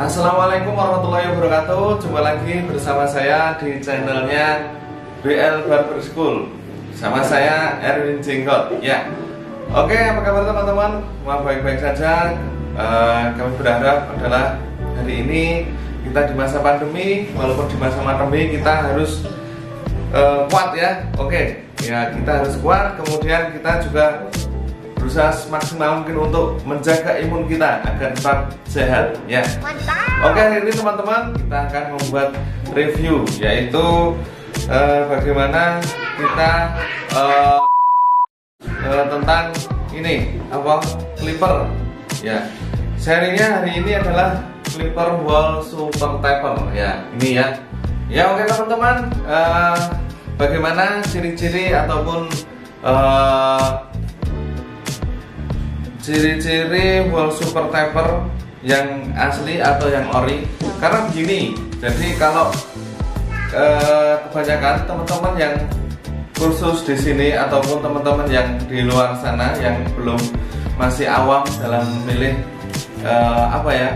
Assalamualaikum warahmatullahi wabarakatuh. Jumpa lagi bersama saya di channelnya BL Barber School. Sama saya Erwin Jenggot. Ya. Oke, apa kabar teman-teman? Semua baik-baik saja. Kami berharap adalah hari ini kita di masa pandemi, walaupun di masa pandemi kita harus kuat ya. Oke, ya kita harus kuat. Kemudian kita juga berusaha semaksimal mungkin untuk menjaga imun kita agar tetap sehat ya. Oke, hari ini teman-teman kita akan membuat review, yaitu bagaimana kita tentang ini apa, clipper ya. Serinya hari ini adalah clipper wall super taper ya, ini ya. Ya oke teman-teman, bagaimana ciri-ciri ataupun ciri-ciri wall super taper yang asli atau yang ori. Karena begini, jadi kalau kebanyakan teman-teman yang kursus di sini ataupun teman-teman yang di luar sana yang belum masih awam dalam memilih apa ya,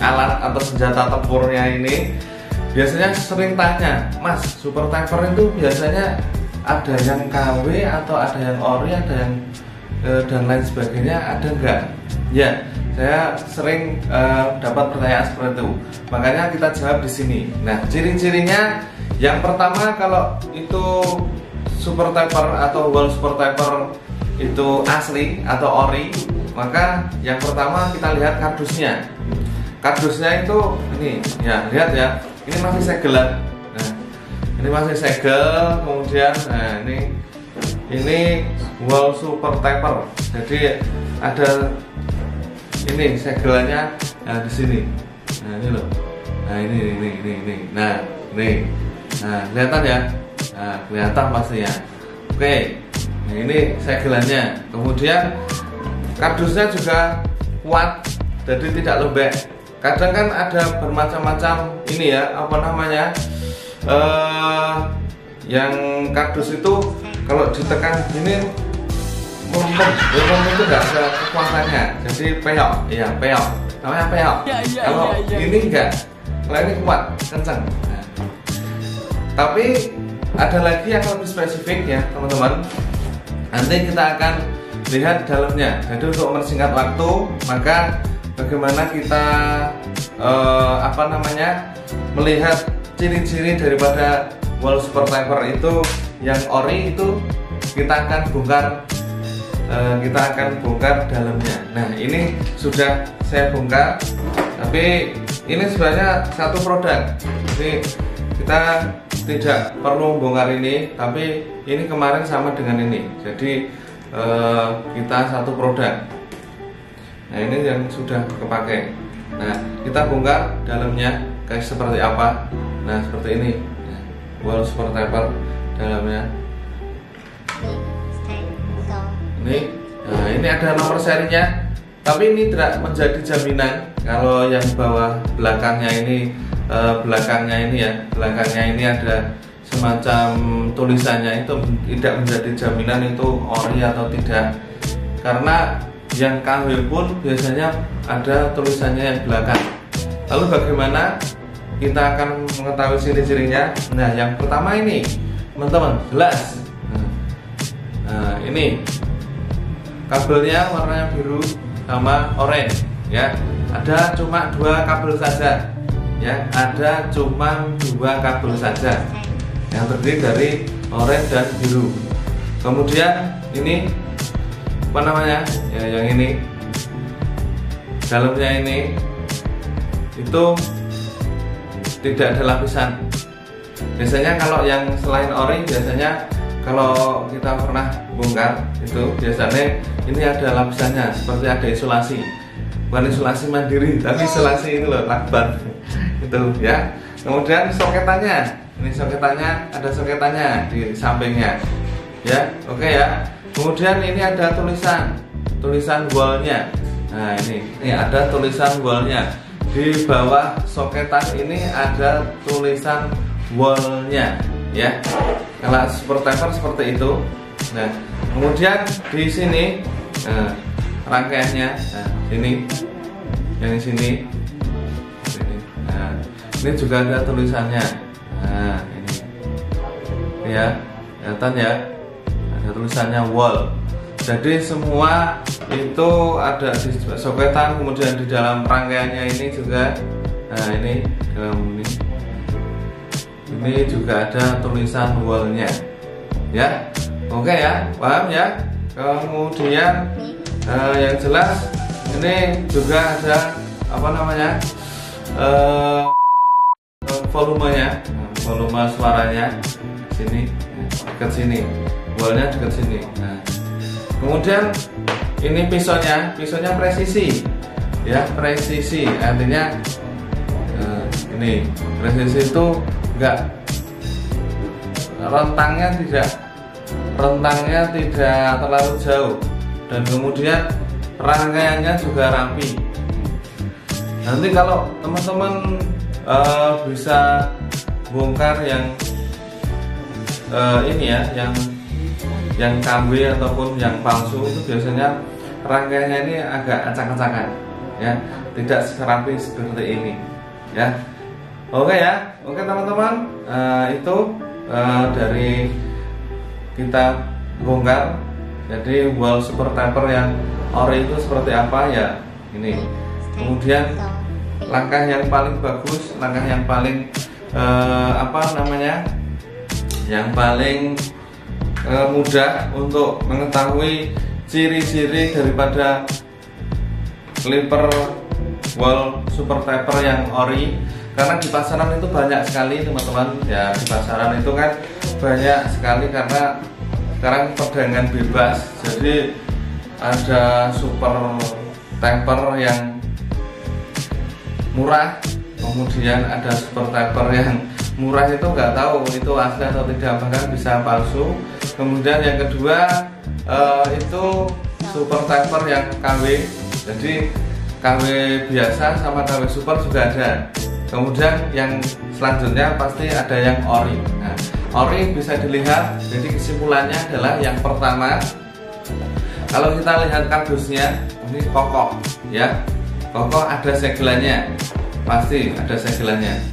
alat atau senjata tempurnya ini, biasanya sering tanya, Mas, super taper itu biasanya ada yang KW atau ada yang ori, ada yang dan lain sebagainya, ada enggak? Ya, saya sering dapat pertanyaan seperti itu. Makanya kita jawab di sini. Nah, ciri-cirinya yang pertama, kalau itu super taper atau wall super taper itu asli atau ori, maka yang pertama kita lihat kardusnya. Kardusnya itu ini, ya lihat ya, ini masih segelan. Nah, ini masih segel, kemudian nah ini wall super taper. Jadi ada ini segelannya, nah di sini. Nah ini loh. Nah ini. Nah ini. Nah kelihatan ya. Nah kelihatan pastinya. Oke. Nah ini segelannya. Kemudian kardusnya juga kuat, jadi tidak lembek. Kadang kan ada bermacam-macam ini ya, apa namanya, yang kardus itu kalau ditekan gini itu enggak ada kekuatannya, jadi peok, ya peok, namanya peok. Kalau ini enggak, kalau ini kuat, kencang. Nah, tapi ada lagi yang lebih spesifik ya teman-teman. Nanti kita akan lihat dalamnya. Jadi untuk mempersingkat waktu, maka bagaimana kita apa namanya, melihat ciri-ciri daripada wall super taper itu yang ori itu, kita akan bongkar dalamnya. Nah ini sudah saya bongkar, tapi ini sebenarnya satu produk, jadi kita tidak perlu bongkar ini, tapi ini kemarin sama dengan ini, jadi kita satu produk. Nah ini yang sudah kepakai. Nah kita bongkar dalamnya kayak seperti apa. Nah seperti ini, wall super taper dalamnya. Nah ini ada nomor serinya, tapi ini tidak menjadi jaminan. Kalau yang bawah belakangnya ini belakangnya ini ada semacam tulisannya, itu tidak menjadi jaminan itu ori atau tidak. Karena yang KW pun biasanya ada tulisannya yang belakang. Lalu bagaimana kita akan mengetahui ciri-cirinya? Nah yang pertama ini teman-teman, jelas. Nah ini kabelnya warnanya biru sama orange ya. Ada cuma dua kabel saja ya, ada cuma dua kabel saja yang terdiri dari orange dan biru. Kemudian ini apa namanya ya, yang ini dalamnya ini itu tidak ada lapisan. Biasanya kalau yang selain ori, biasanya kalau kita pernah bongkar itu biasanya ini ada lapisannya, seperti ada isolasi, bukan isolasi mandiri tapi isolasi itu loh, lakban itu ya. Kemudian soketannya, ini soketannya, ada soketannya di sampingnya ya. Oke ya. Kemudian ini ada tulisan wallnya. Nah ini ada tulisan wallnya. Di bawah soketan ini ada tulisan wallnya ya. Kalau super taper seperti itu. Nah kemudian di sini rangkaiannya, nah ini yang di sini Ini juga ada tulisannya. Nah, ini ya, kelihatan ya, ada tulisannya wall. Jadi semua itu ada di soketan, kemudian di dalam rangkaiannya ini juga. Nah, ini dalam ini juga ada tulisan wallnya ya. Oke ya, paham ya. Kemudian yang jelas ini juga ada apa namanya, volumenya, volume suaranya sini, dekat sini, wallnya dekat sini. Nah, kemudian ini pisaunya presisi ya, presisi artinya ini presisi itu enggak, rentangnya tidak terlalu jauh, dan kemudian rangkaiannya juga rapi. Nanti kalau teman-teman bisa bongkar yang ini ya, yang KW ataupun yang palsu, itu biasanya rangkaiannya ini agak acak-acakan ya, tidak serapi seperti ini ya. Oke ya, oke teman-teman, itu dari kita bongkar. Jadi wall super taper yang ori itu seperti apa ya, ini. Kemudian langkah yang paling bagus, langkah yang paling apa namanya, yang paling mudah untuk mengetahui ciri-ciri daripada clipper wall super taper yang ori. Karena di pasaran itu banyak sekali teman-teman ya, di pasaran itu kan banyak sekali karena sekarang perdagangan bebas. Jadi ada super taper yang murah, kemudian ada super taper yang murah itu nggak tahu itu asli atau tidak, bahkan bisa palsu. Kemudian yang kedua itu super taper yang KW, jadi KW biasa sama KW super juga ada. Kemudian yang selanjutnya pasti ada yang ori. Nah, ori bisa dilihat, jadi kesimpulannya adalah yang pertama, kalau kita lihat kardusnya ini kokoh ya, kokoh, ada segelannya, pasti ada segelannya,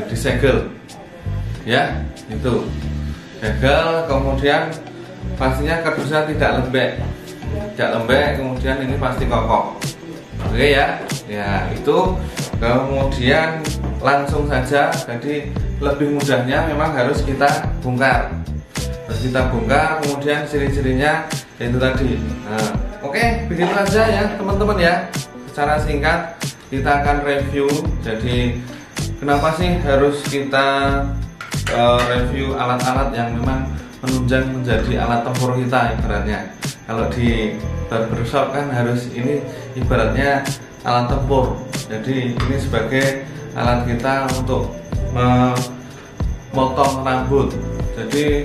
disegel ya, itu segel. Kemudian pastinya kardusnya tidak lembek, kemudian ini pasti kokoh. Oke ya, ya itu. Kemudian langsung saja, jadi lebih mudahnya memang harus kita bongkar. Kemudian ciri-cirinya itu tadi. Nah, oke, begitu aja ya teman-teman ya. Secara singkat kita akan review. Jadi kenapa sih harus kita review alat-alat yang memang menunjang menjadi alat tempur kita ibaratnya. Kalau di barbershop kan harus ini ibaratnya alat tempur. Jadi ini sebagai alat kita untuk memotong rambut. Jadi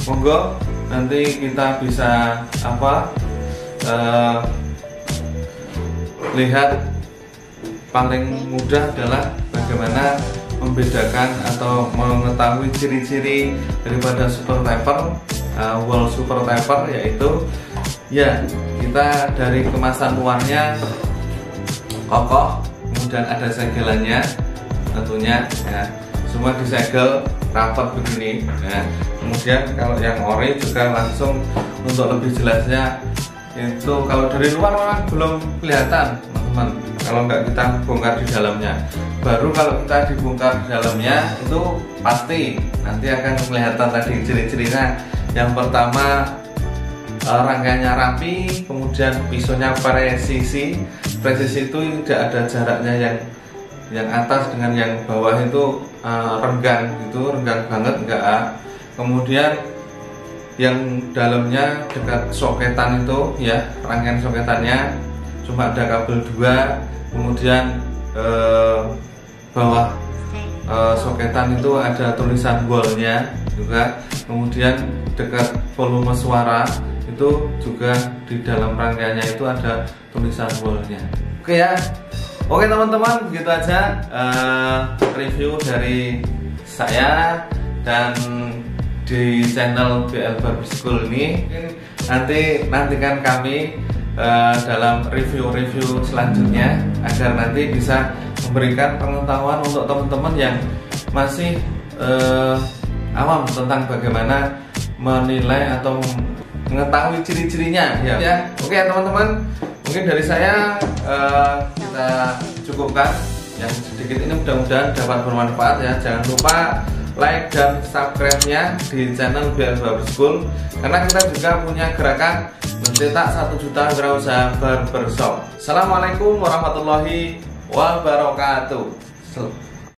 monggo nanti kita bisa lihat, paling mudah adalah bagaimana membedakan atau mengetahui ciri-ciri daripada super taper, wall super taper, yaitu ya kita dari kemasan luarnya kokoh, kemudian ada segelannya tentunya ya, semua disegel rapat begini ya. Kemudian kalau yang ori juga langsung, untuk lebih jelasnya itu kalau dari luar memang belum kelihatan teman-teman, kalau nggak kita bongkar di dalamnya. Baru kalau kita dibongkar di dalamnya itu pasti nanti akan kelihatan tadi ciri-cirinya. Yang pertama, rangkaiannya rapi, kemudian pisaunya presisi itu tidak ada jaraknya, yang atas dengan yang bawah itu renggang gitu, renggang banget enggak. Kemudian yang dalamnya dekat soketan itu ya, rangkaian soketannya cuma ada kabel 2, kemudian bawah soketan itu ada tulisan wallnya juga, kemudian dekat volume suara itu juga di dalam rangkaiannya itu ada tulisan wallnya. Oke ya, oke teman-teman, gitu aja review dari saya dan di channel BL Barbie School ini. Nantikan kami dalam review-review selanjutnya agar nanti bisa memberikan pengetahuan untuk teman-teman yang masih awam tentang bagaimana menilai atau mengetahui ciri-cirinya ya. Oke teman-teman, mungkin dari saya kita cukupkan yang sedikit ini, mudah-mudahan dapat bermanfaat ya. Jangan lupa like dan subscribe-nya di channel Biar Barber School, karena kita juga punya gerakan mencetak 1 juta wirausaha barbershop. Assalamualaikum warahmatullahi wabarakatuh.